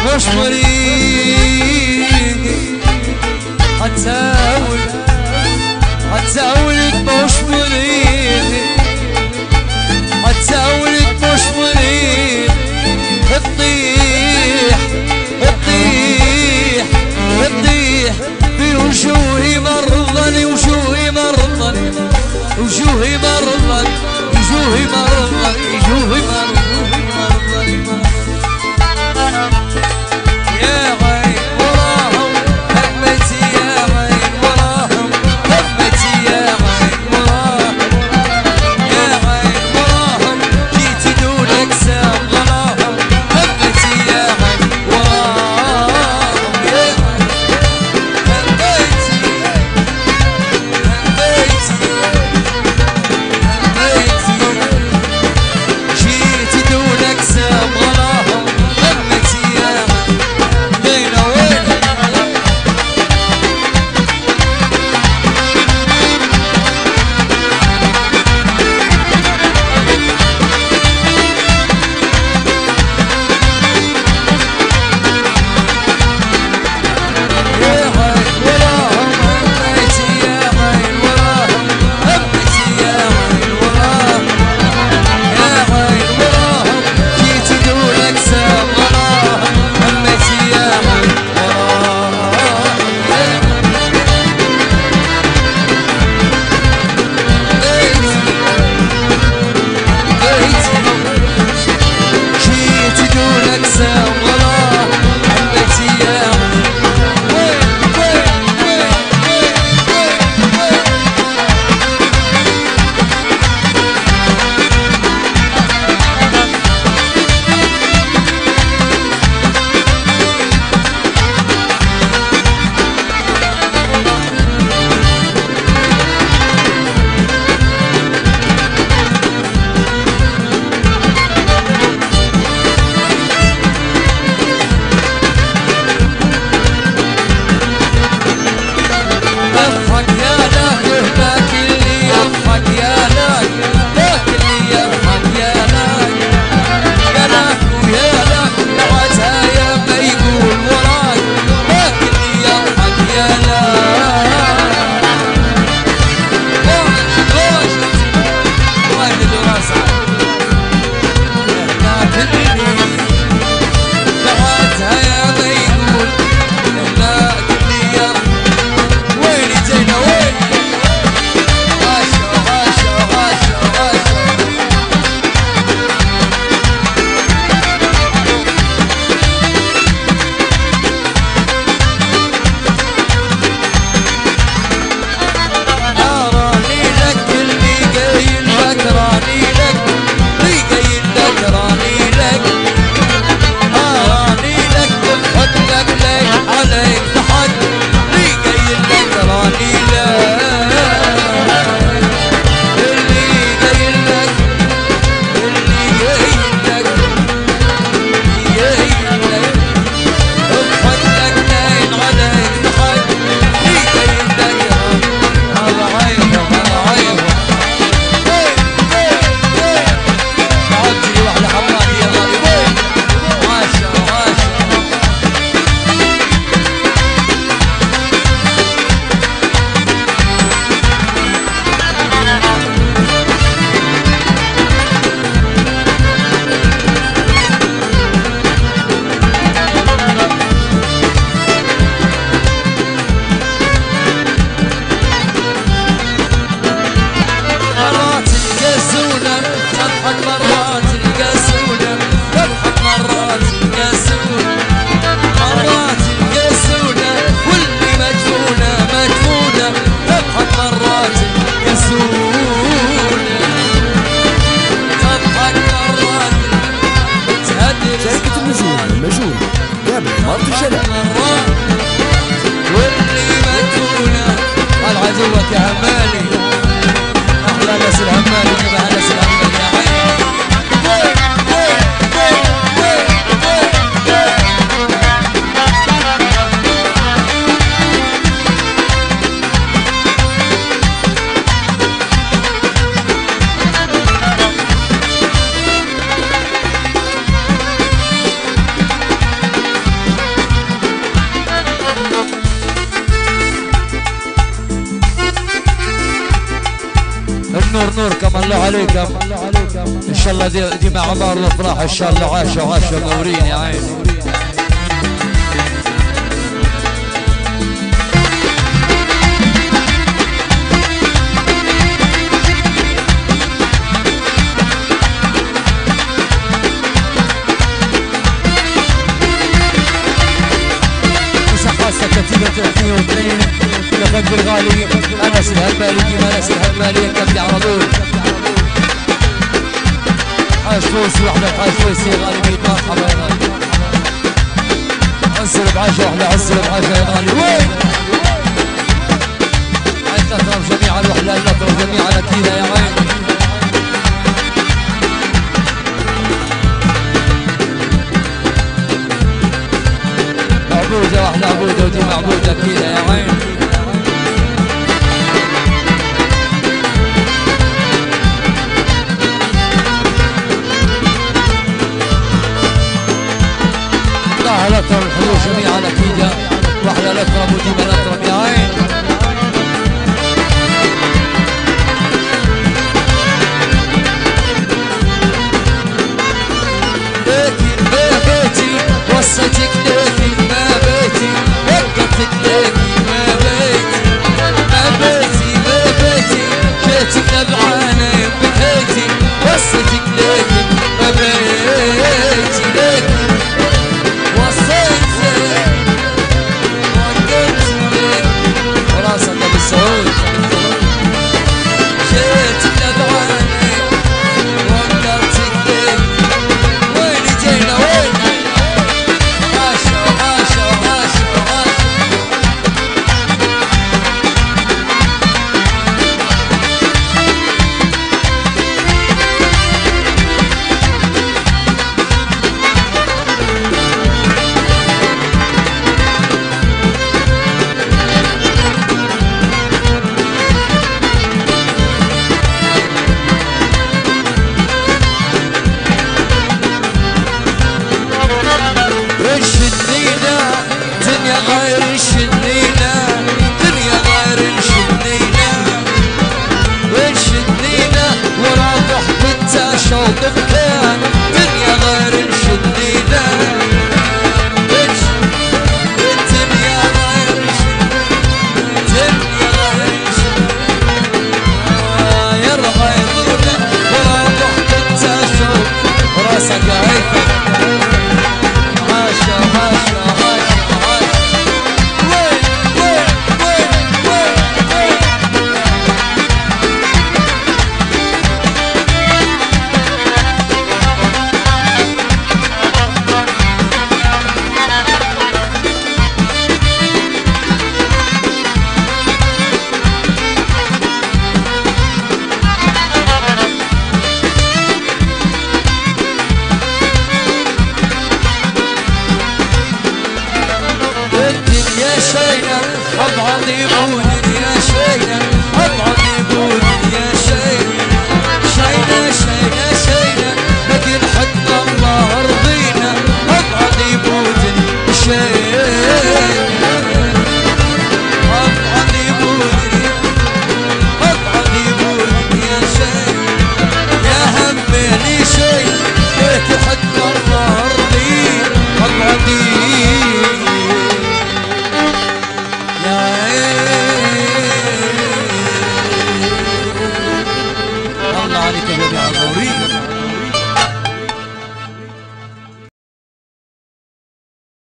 مش مريض هتزاولك مش مريض هتزاولك مش مريض تطيح في وجوهي مرضا وجوهي مرضا وجوهي مرضا وجوهي مرضا وجوهي مرضا يا عين وراهم همتي يا عين وراهم همتي يا عين وراهم يا عين وراهم جيتي دون اجسام غلاهم همتي يا عين وراهم يا همتي جيتي دون اجسام غلاهم همتي يا عين عدوك يا همالي احلى ناس الهمالي جبها ناس الهمالي يا عيني نور نوركم الله عليكم. ان شاء الله دي مع عمار الافراح ان شاء الله. عاشوا منورين يا عيني. كتيبة 2002 لفك الغالي أنس الهمالي. كيما أنس الهمالي كبدي على طول. حاج فوسي وحدة حاج فوسي غالي 100 مرحبا يا غالي. عسل بعشا وحدة عسل بعشا يا غالي. وين؟ عايز نطرب جميعا وحدة نطرب جميعا أكيد يا عيني. معبودة واحدة عبودة ودي معبودة كده يا عين. لا نطرب الحلول جميعا أكيد. واحدة نطرب وديما نطرب يا عين. لكن ما بيتي وصيتك لكن ما بيتي وقفتك لكن ما بيتي ما بيتي ما بيتي جيتك نبعانة بكيتي وصيتك لكن ما بيتي لكن وصيتك وقفتك وراسك ابو السعود جيتك نبعانة وقفتك لكن وين جينا وين الله عليك يا جماعة.